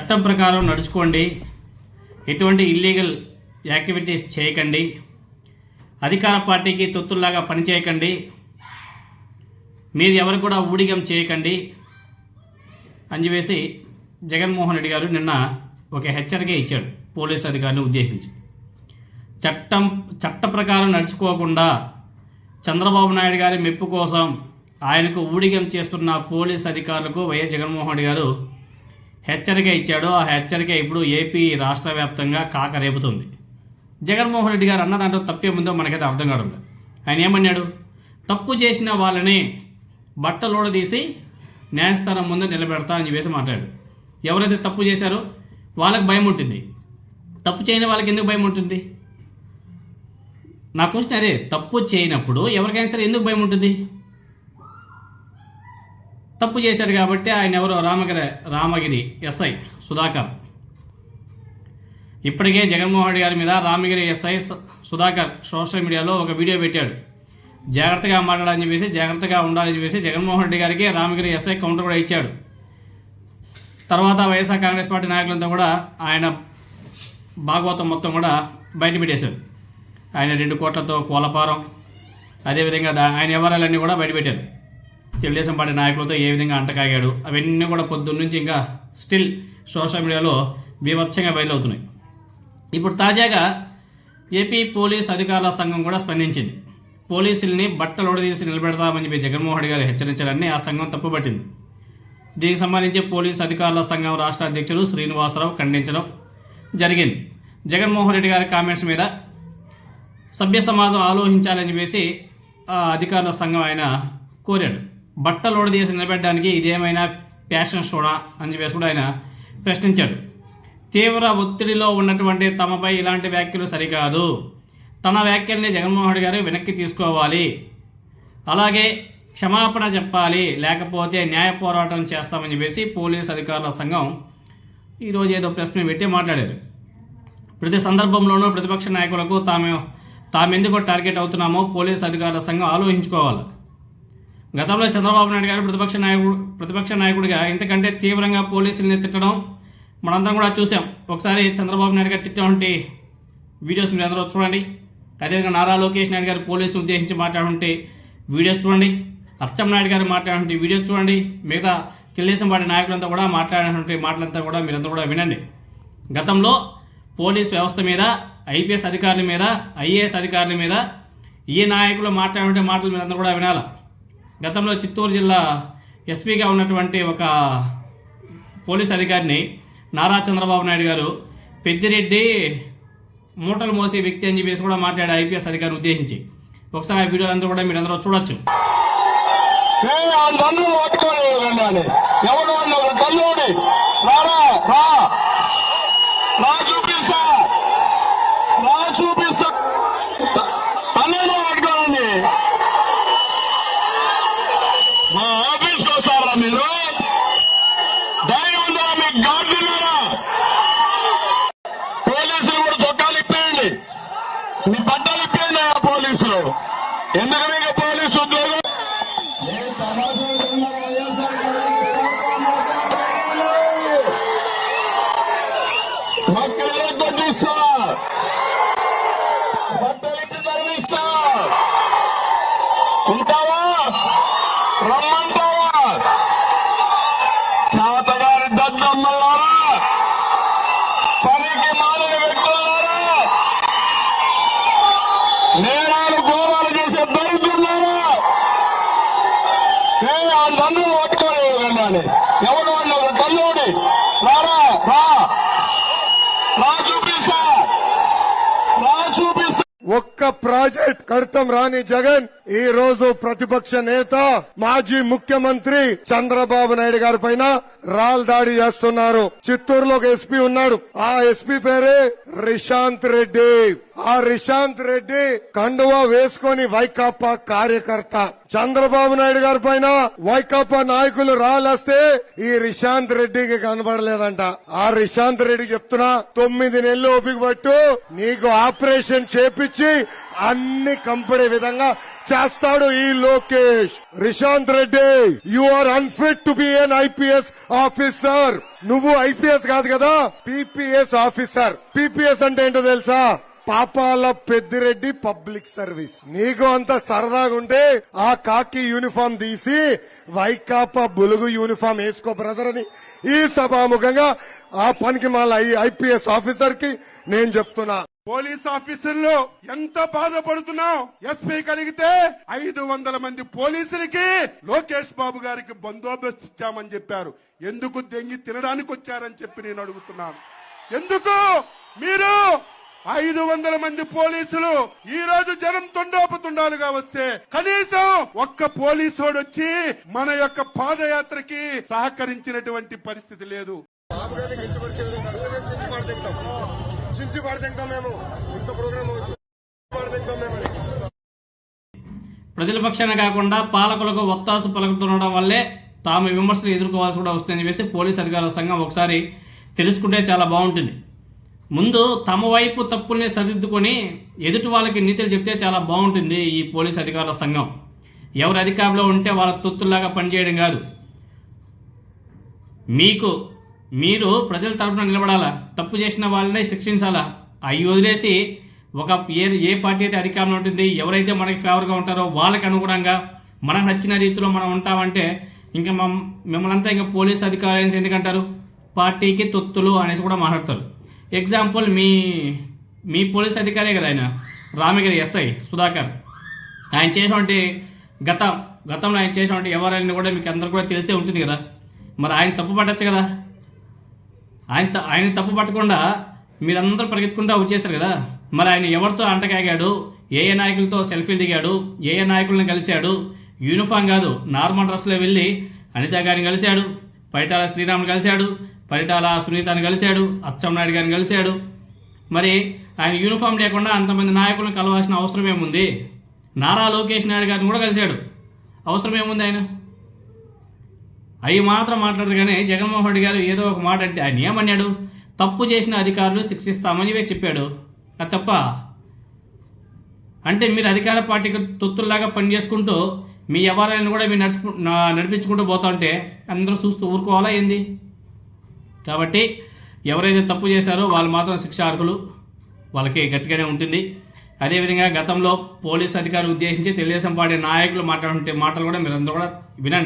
చట్టం ప్రకారం నడుచుకోండి, ఎటువంటి ఇల్లీగల్ యాక్టివిటీస్ చేయకండి, అధికార పార్టీకి తొత్తుల్లాగా పనిచేయకండి, మీరు ఎవరు కూడా ఊడిగం చేయకండి అని చెప్పేసి జగన్మోహన్ రెడ్డి గారు నిన్న ఒక హెచ్చరిక ఇచ్చాడు పోలీస్ అధికారులను ఉద్దేశించి. చట్ట ప్రకారం నడుచుకోకుండా చంద్రబాబు నాయుడు గారి మెప్పు కోసం ఆయనకు ఊడిగం చేస్తున్న పోలీస్ అధికారులకు వైఎస్ జగన్మోహన్ రెడ్డి గారు హెచ్చరిక ఇచ్చాడు. ఆ హెచ్చరిక ఇప్పుడు ఏపీ రాష్ట్ర వ్యాప్తంగా కాకరేపుతుంది. జగన్మోహన్ రెడ్డి గారు అన్న దాంట్లో తప్పేముందో మనకైతే అర్థం కావడం లేదు. ఆయన ఏమన్నాడు? తప్పు చేసిన వాళ్ళని బట్టలోడదీసి న్యాయస్థానం ముందు నిలబెడతా అని చెప్పేసి మాట్లాడు. ఎవరైతే తప్పు చేశారో వాళ్ళకి భయం ఉంటుంది, తప్పు చేయని వాళ్ళకి ఎందుకు భయం ఉంటుంది? నా క్వశ్చన్ అదే. తప్పు చేయనప్పుడు ఎవరికైనా సరే ఎందుకు భయం ఉంటుంది? తప్పు చేశాడు కాబట్టి ఆయన ఎవరో రామగిరి ఎస్ఐ సుధాకర్ ఇప్పటికే జగన్మోహన్ రెడ్డి గారి మీద రామగిరి ఎస్ఐ సుధాకర్ సోషల్ మీడియాలో ఒక వీడియో పెట్టాడు. జాగ్రత్తగా మాట్లాడాలని చెప్పేసి, జాగ్రత్తగా ఉండాలని చెప్పేసి జగన్మోహన్ రెడ్డి గారికి రామగిరి ఎస్ఐ కౌంటర్ కూడా ఇచ్చాడు. తర్వాత వైఎస్ఆర్ కాంగ్రెస్ పార్టీ నాయకులంతా కూడా ఆయన భాగవతం మొత్తం కూడా బయటపెట్టేశారు. ఆయన 2 కోట్లతో కోలపారం, అదేవిధంగా ఆయన వివరాలన్నీ కూడా బయటపెట్టారు. తెలుగుదేశం పార్టీ నాయకులతో ఏ విధంగా అంటకాగాడు అవన్నీ కూడా పొద్దున్న నుంచి ఇంకా స్టిల్ సోషల్ మీడియాలో బీభత్సంగా బయలుదేరుతున్నాయి. ఇప్పుడు తాజాగా ఏపీ పోలీస్ అధికారుల సంఘం కూడా స్పందించింది. పోలీసుల్ని బట్టలోడదీసి నిలబెడతామని చెప్పి జగన్మోహన్ రెడ్డి గారు హెచ్చరించారని ఆ సంఘం తప్పుపట్టింది. దీనికి సంబంధించి పోలీస్ అధికారుల సంఘం రాష్ట్ర అధ్యక్షుడు శ్రీనివాసరావు ఖండించడం జరిగింది. జగన్మోహన్ రెడ్డి గారి కామెంట్స్ మీద సభ్య సమాజం ఆలోచించాలని చెప్పేసి ఆ అధికారుల సంఘం ఆయన కోరాడు. బట్టలోడదీసి నిలబెట్టడానికి ఇదేమైనా ప్యాషన్ షోనా అని చెప్పేసి కూడా ఆయన ప్రశ్నించాడు. తీవ్ర ఒత్తిడిలో ఉన్నటువంటి తమపై ఇలాంటి వ్యాఖ్యలు సరికాదు, తన వ్యాఖ్యల్ని జగన్మోహన్ రెడ్డి గారు వెనక్కి తీసుకోవాలి, అలాగే క్షమాపణ చెప్పాలి, లేకపోతే న్యాయ పోరాటం చేస్తామని చెప్పేసి పోలీస్ అధికారుల సంఘం ఈరోజు ఏదో ప్రెస్ మీట్ పెట్టి మాట్లాడారు. ప్రతి సందర్భంలోనూ ప్రతిపక్ష నాయకులకు తామెందుకు టార్గెట్ అవుతున్నామో పోలీస్ అధికారుల సంఘం ఆలోచించుకోవాలి. గతంలో చంద్రబాబు నాయుడు గారు ప్రతిపక్ష నాయకుడిగా ఇంతకంటే తీవ్రంగా పోలీసుల్ని తిట్టడం మనందరం కూడా చూసాం. ఒకసారి చంద్రబాబు నాయుడు గారు తిట్టినటువంటి వీడియోస్ మీరు అందరూ చూడండి. అదేవిధంగా నారా లోకేష్ నాయుడు గారు పోలీసులు ఉద్దేశించి మాట్లాడుంటే వీడియోస్ చూడండి, అచ్చెన్నాయుడు గారు మాట్లాడినటువంటి వీడియోస్ చూడండి, మిగతా తెలుగుదేశం పార్టీ నాయకులంతా కూడా మాట్లాడినటువంటి మాటలంతా కూడా మీరంతా కూడా వినండి. గతంలో పోలీస్ వ్యవస్థ మీద, ఐపీఎస్ అధికారుల మీద, ఐఏఎస్ అధికారుల మీద ఈ నాయకులు మాట్లాడే మాటలు మీరంతా కూడా వినాలి. గతంలో చిత్తూరు జిల్లా ఎస్పీగా ఉన్నటువంటి ఒక పోలీస్ అధికారిని నారా చంద్రబాబు నాయుడు గారు పెద్దిరెడ్డి మూటలు మోసే వ్యక్తి అని చెప్పేసి కూడా మాట్లాడే ఐపీఎస్ అధికారిని ఉద్దేశించి ఒకసారి ఆ వీడియోలంతా కూడా మీరు అందరూ చూడొచ్చు. మా ఆఫీస్కి వస్తారా మీరు? ధైర్యం ఉందా మీకు? గార్డున్నారా? పోలీసులు కూడా చొక్కాలు ఇప్పేయండి, మీ బట్టలు ఇప్పేయండి ఆ పోలీసులు. ఎందుకు మీకు పోలీసు ఉద్యోగం? మక్కలు కొట్టిస్తా, బట్టలు ఇప్పి తరలిస్తా. ఉంటావా? రమ్మంటావా? చేతగారి దద్దమ్మలారా, పనికి మాలిన వ్యక్తులారా, నేరాలు ఘోరాలు చేసే దరిద్రులారా, అందరూ పట్టుకోలేదండి. ఎవరు అన్నారు? తల్లుడి రారా, రా చూపిస్తా, రా చూపిస్తా. ఒక్క ప్రాజెక్ట్ కడతం రాని జగన్ ఈ రోజు ప్రతిపక్ష నేత మాజీ ముఖ్యమంత్రి చంద్రబాబు నాయుడు గారి పైన రాల్ దాడి చేస్తున్నారు. చిత్తూరులో ఒక ఎస్పీ ఉన్నాడు, ఆ ఎస్పీ పేరే రిశాంత్ రెడ్డి. ఆ రిశాంత్ రెడ్డి కండువా వేసుకొని వైకాపా కార్యకర్త. చంద్రబాబు నాయుడు గారి పైన వైకాపా నాయకులు రాలేస్తే ఈ రిశాంత్ రెడ్డికి కనబడలేదంట. ఆ రిశాంత్ రెడ్డి చెప్తున్నా, 9 నెలలు ఓపిక పట్టు, నీకు ఆపరేషన్ చేపించి అన్ని కంపెనీ విధంగా చేస్తాడు ఈ Lokesh. Rishanth Reddy, you are unfit to be an IPS officer. నువ్వు ఐపీఎస్ కాదు కదా, పీపీఎస్ ఆఫీసర్. పీపీఎస్ అంటే ఏంటో తెలుసా? పాపాల పెద్దిరెడ్డి పబ్లిక్ సర్వీస్. నీకు అంత సరదాగా ఉంటే ఆ కాకి యూనిఫామ్ తీసి వైకాపా బులుగు యూనిఫామ్ వేసుకో బ్రదర్ అని ఈ సభాముఖంగా ఆ పనికి మళ్ళీ ఐపీఎస్ ఆఫీసర్ కి నేను చెప్తున్నా. పోలీస్ ఆఫీసర్లు ఎంత బాధపడుతున్నాం. ఎస్పీ కలిగితే 500 మంది పోలీసులకి లోకేష్ బాబు గారికి బందోబస్తు ఇచ్చామని చెప్పారు. ఎందుకు దెంగి తినడానికి వచ్చారని చెప్పి నేను అడుగుతున్నాను. ఎందుకు మీరు 500 మంది పోలీసులు ఈ రోజు జనం తొండోపుతుండాలుగా వస్తే కనీసం ఒక్క పోలీసోడు వచ్చి మన యొక్క పాదయాత్రకి సహకరించినటువంటి పరిస్థితి లేదు. ప్రజల పక్షాన కాకుండా పాలకులకు ఒత్తాసు పలుకుతుండడం వల్లే తాము విమర్శలు ఎదుర్కోవాల్సి కూడా వస్తుందని చెప్పేసి పోలీస్ అధికారుల సంఘం ఒకసారి తెలుసుకుంటే చాలా బాగుంటుంది. ముందు తమ వైపు తప్పుల్ని సరిదిద్దుకొని ఎదుటి వాళ్ళకి నీతులు చెప్తే చాలా బాగుంటుంది ఈ పోలీస్ అధికారుల సంఘం. ఎవరు అధికారంలో ఉంటే వాళ్ళ తొత్తుల్లాగా పనిచేయడం కాదు. మీరు ప్రజల తరపున నిలబడాలా, తప్పు చేసిన వాళ్ళనే శిక్షించాలా. అవి వదిలేసి ఏ పార్టీ అయితే అధికారంలో ఉంటుంది, ఎవరైతే మనకి ఫేవర్గా ఉంటారో వాళ్ళకి అనుగుణంగా మనకు నచ్చిన రీతిలో మనం ఉంటామంటే ఇంకా మిమ్మల్ని అంతా ఇంకా పోలీస్ అధికారులు ఎందుకంటారు? పార్టీకి తొత్తులు అనేసి కూడా మాట్లాడతారు. ఎగ్జాంపుల్ మీ పోలీస్ అధికారే కదా ఆయన, రామగిరి ఎస్ఐ సుధాకర్. ఆయన చేసినటువంటి గతంలో ఆయన చేసినటువంటి ఎవరైనా కూడా మీకు అందరూ కూడా తెలిసే ఉంటుంది కదా. మరి ఆయన తప్పు పట్టచ్చు కదా. ఆయన తప్పు పట్టకుండా మీరందరూ పరిగెత్తుకుంటూ వచ్చేస్తారు కదా. మరి ఆయన ఎవరితో అంటకాగాడు, ఏ నాయకులతో సెల్ఫీలు దిగాడు, ఏ నాయకులను కలిశాడు, యూనిఫామ్ కాదు నార్మల్ డ్రెస్లో వెళ్ళి అనిత గారిని కలిశాడు, పరిటాల శ్రీరాముని కలిశాడు, పరిటాల సునీతని కలిశాడు, అచ్చెన్నాయుడు గారిని కలిశాడు. మరి ఆయన యూనిఫామ్ లేకుండా అంతమంది నాయకులను కలవాల్సిన అవసరం ఏముంది? నారా లోకేష్ నాయుడు గారిని కూడా కలిశాడు, అవసరం ఏముంది? అవి మాత్రం మాట్లాడరు. కానీ జగన్మోహన్ రెడ్డి గారు ఏదో ఒక మాట అంటే ఆయన ఏమన్నాడు? తప్పు చేసిన అధికారులు శిక్షిస్తామని చెప్పేసి చెప్పాడు. అది తప్ప అంటే మీరు అధికార పార్టీకి తొత్తుల్లాగా పనిచేసుకుంటూ మీ వ్యవహారాలను కూడా మీరు నడిపించుకుంటూ పోతా ఉంటే అందరూ చూస్తూ ఊరుకోవాలా ఏంది? కాబట్టి ఎవరైతే తప్పు చేశారో వాళ్ళు మాత్రం శిక్షార్హులు, వాళ్ళకి గట్టిగానే ఉంటుంది. అదేవిధంగా గతంలో పోలీస్ అధికారులు ఉద్దేశించి తెలుగుదేశం పార్టీ నాయకులు మాట్లాడుతుంటే మాటలు కూడా మీరందరూ కూడా వినండి.